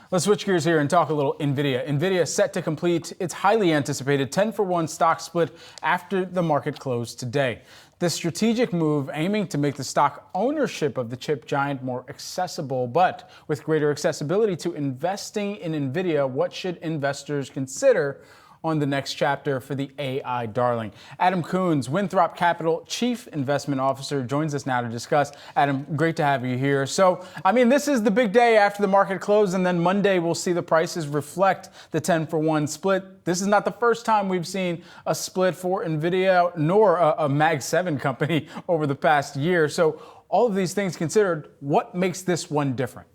Let's switch gears here and talk a little Nvidia. Nvidia set to complete its highly anticipated 10-for-1 stock split after the market closed today. This strategic move aiming to make the stock ownership of the chip giant more accessible, but with greater accessibility to investing in Nvidia, what should investors consider on the next chapter for the AI darling? Adam Coons, Winthrop Capital Chief Investment Officer, joins us now to discuss. Adam, great to have you here. So, this is the big day after the market closed, and then Monday we'll see the prices reflect the 10-for-1 split. This is not the first time we've seen a split for Nvidia, nor a Mag 7 company over the past year. So, all of these things considered, what makes this one different?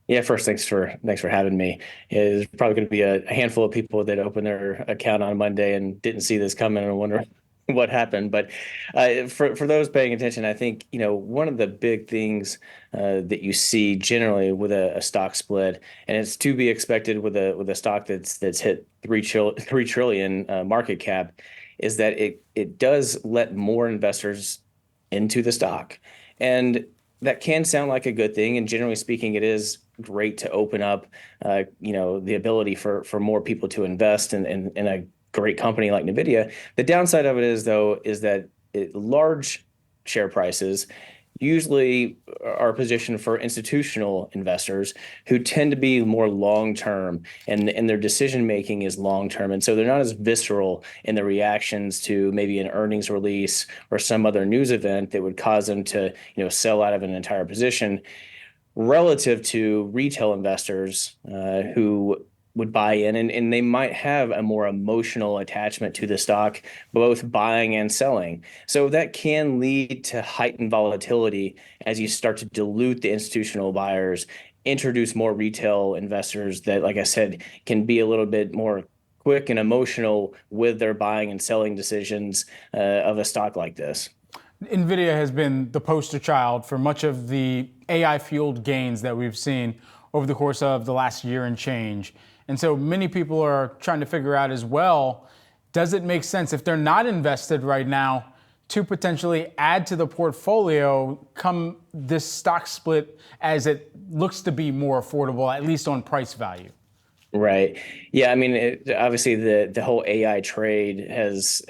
Yeah, first, thanks for having me. There's probably going to be a handful of people that open their account on Monday and didn't see this coming and wonder what happened. But for those paying attention, I think one of the big things that you see generally with a stock split, and it's to be expected with a stock that's hit 3 trillion market cap, is that it does let more investors into the stock, and that can sound like a good thing. And generally speaking, it is great to open up, the ability for more people to invest in a great company like Nvidia. The downside of it is that large share prices usually are positioned for institutional investors who tend to be more long-term, and their decision-making is long-term. And so they're not as visceral in the reactions to maybe an earnings release or some other news event that would cause them to, sell out of an entire position, relative to retail investors who would buy in, and they might have a more emotional attachment to the stock, both buying and selling. So that can lead to heightened volatility as you start to dilute the institutional buyers, introduce more retail investors that, like I said, can be a little bit more quick and emotional with their buying and selling decisions of a stock like this. Nvidia has been the poster child for much of the AI-fueled gains that we've seen over the course of the last year and change. And so many people are trying to figure out as well, does it make sense if they're not invested right now to potentially add to the portfolio come this stock split, as it looks to be more affordable, at least on price value? Right. Yeah. Obviously the whole AI trade has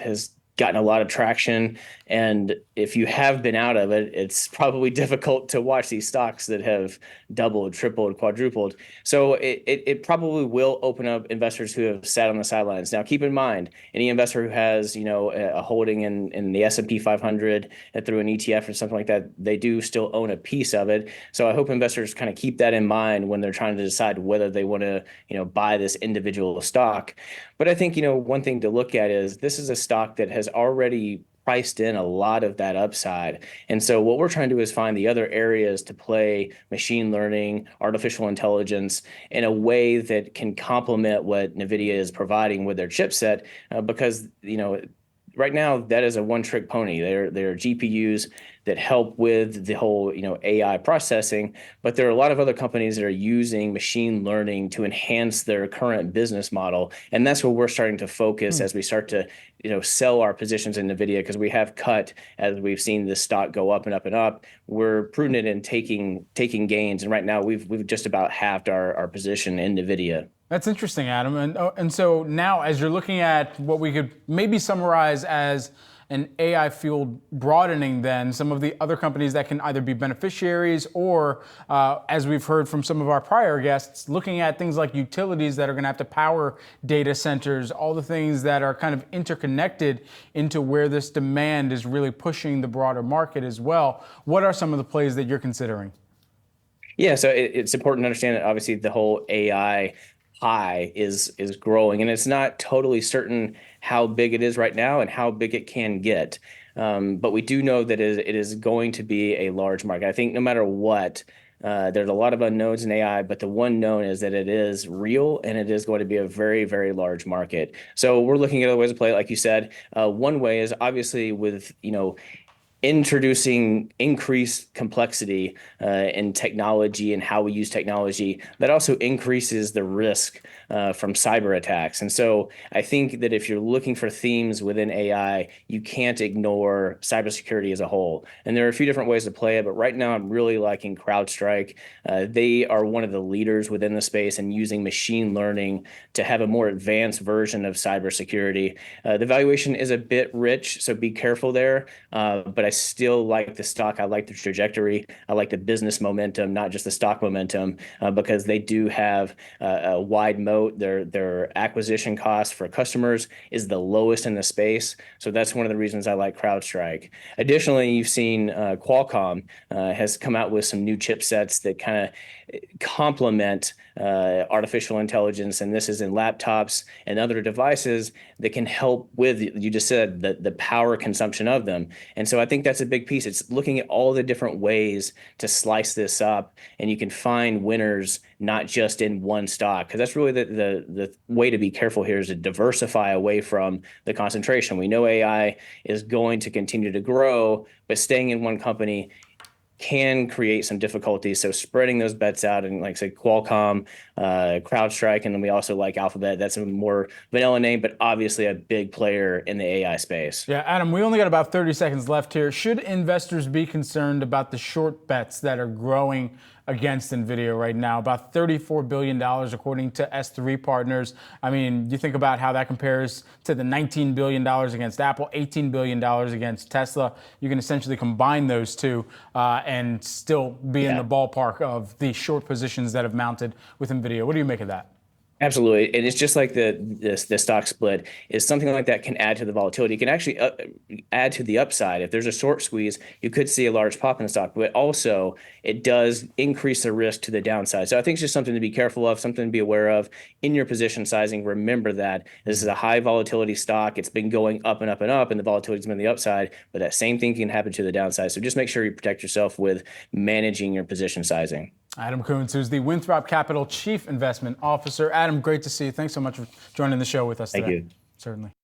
gotten a lot of traction, and if you have been out of it, it's probably difficult to watch these stocks that have doubled, tripled, quadrupled. So it probably will open up investors who have sat on the sidelines. Now, keep in mind, any investor who has a holding in the S&P 500 through an ETF or something like that, they do still own a piece of it. So I hope investors kind of keep that in mind when they're trying to decide whether they want to buy this individual stock. But I think one thing to look at is this is a stock that has already priced in a lot of that upside. And so what we're trying to do is find the other areas to play machine learning, artificial intelligence in a way that can complement what NVIDIA is providing with their chipset, because right now that is a one-trick pony. They're GPUs that help with the whole AI processing, but there are a lot of other companies that are using machine learning to enhance their current business model, and that's where we're starting to focus as we start to sell our positions in NVIDIA, because we have cut, as we've seen this stock go up and up and up. We're prudent in taking gains, and right now we've just about halved our position in NVIDIA. That's interesting, Adam. And so now, as you're looking at what we could maybe summarize as an AI-fueled broadening, then some of the other companies that can either be beneficiaries or, as we've heard from some of our prior guests, looking at things like utilities that are going to have to power data centers, all the things that are kind of interconnected into where this demand is really pushing the broader market as well. What are some of the plays that you're considering? Yeah, so it's important to understand that obviously the whole AI pie is growing, and it's not totally certain how big it is right now and how big it can get. But we do know that it is going to be a large market. I think no matter what, there's a lot of unknowns in AI, but the one known is that it is real and it is going to be a very, very large market. So we're looking at other ways to play it, like you said. One way is obviously with introducing increased complexity in technology and how we use technology that also increases the risk from cyber attacks. And so I think that if you're looking for themes within AI, you can't ignore cybersecurity as a whole. And there are a few different ways to play it, but right now I'm really liking CrowdStrike. They are one of the leaders within the space and using machine learning to have a more advanced version of cybersecurity. The valuation is a bit rich, so be careful there. But I still like the stock. I like the trajectory. I like the business momentum, not just the stock momentum, because they do have a wide moat. Their acquisition cost for customers is the lowest in the space. So that's one of the reasons I like CrowdStrike. Additionally, you've seen Qualcomm has come out with some new chipsets that kind of complement artificial intelligence, and this is in laptops and other devices that can help with, you just said, the power consumption of them. And so I think that's a big piece. It's looking at all the different ways to slice this up, and you can find winners not just in one stock, because that's really the way to be careful here, is to diversify away from the concentration. We know AI is going to continue to grow, but staying in one company can create some difficulties. So spreading those bets out, and like I said, Qualcomm, CrowdStrike, and then we also like Alphabet. That's a more vanilla name, but obviously a big player in the AI space. Yeah, Adam, we only got about 30 seconds left here. Should investors be concerned about the short bets that are growing against Nvidia right now? About $34 billion according to S3 Partners. I mean, you think about how that compares to the $19 billion against Apple, $18 billion against Tesla. You can essentially combine those two and still be in the ballpark of the short positions that have mounted with Nvidia. What do you make of that? Absolutely. And it's just like the stock split is something like that can add to the volatility. It can actually add to the upside. If there's a short squeeze, you could see a large pop in the stock, but also it does increase the risk to the downside. So I think it's just something to be careful of, something to be aware of in your position sizing. Remember that this is a high volatility stock. It's been going up and up and up, and the volatility's been on the upside, but that same thing can happen to the downside. So just make sure you protect yourself with managing your position sizing. Adam Coons, who's the Winthrop Capital Chief Investment Officer. Adam, great to see you. Thanks so much for joining the show with us today. Thank you. Certainly.